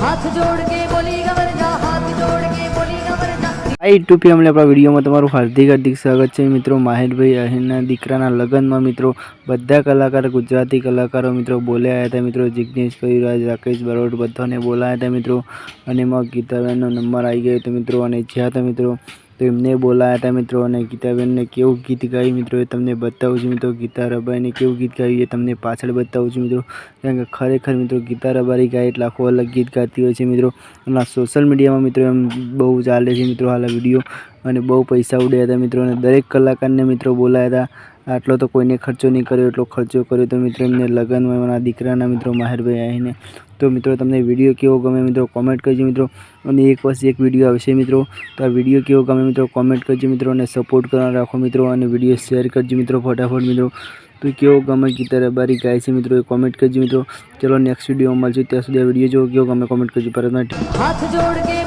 हाथ जोड़ के बोली गवर जा, हाथ जोड़ के बोली गवर जा। યુટ્યુબ ફેમિલી આપણા વિડીયોમાં તમારું હાર્દિક સ્વાગત છે મિત્રો। માહિરભાઈ અહીંના દીકરાના લગ્નમાં મિત્રો બધા કલાકાર ગુજરાતી કલાકારો મિત્રો બોલાયા હતા મિત્રો। જિગ્નેશ કવિરાજ, રાકેશ બરોડ બધાને બોલાયા હતા મિત્રો। અને એમાં ગીતાબેનનો નંબર આવી ગયો હતો મિત્રો અને જ્યાં હતા મિત્રો તો એમને બોલાયા હતા મિત્રો। અને ગીતાબેનને કેવું ગીત ગાયું મિત્રો એ તમને બતાવું છું મિત્રો। ગીતા રબારીને કેવું ગીત ગાયું એ તમને પાછળ બતાવું છું મિત્રો। કારણ કે ખરેખર મિત્રો ગીતા રબારી ગાય એટલે આખું અલગ ગીત ગાતી હોય છે મિત્રો। અને સોશિયલ મીડિયામાં મિત્રો એમ બહુ ચાલે છે મિત્રો હાલ વિડીયો અને બહુ પૈસા ઉડ્યા હતા મિત્રો। અને દરેક કલાકારને મિત્રો બોલાયા હતા। આટલો તો કોઈને ખર્ચો નહીં કર્યો, એટલો ખર્ચો કર્યો તો મિત્રો એમને લગ્નમાં એમના દીકરાના મિત્રો માહિરભાઈ આવીને। તો મિત્રો તમને વિડીયો કેવો ગમે મિત્રો કોમેન્ટ કરજો મિત્રો। અને એક પછી એક વિડીયો આવશે મિત્રો, તો આ વિડીયો કેવો ગમે મિત્રો કોમેન્ટ કરજો મિત્રો। અને સપોર્ટ કરવા રાખો મિત્રો અને વિડીયો શેર કરજો મિત્રો ફટાફટ મિત્રો। તો કેવો ગમે ગીતા રબારી ગાય છે મિત્રો એ કોમેન્ટ કરજો મિત્રો। ચલો નેક્સ્ટ વિડીયોમાં મળશું, ત્યાં સુધી આ વિડીયો જો કેવો ગમે કોમેન્ટ કરજો। પરત हाथ जोड़ के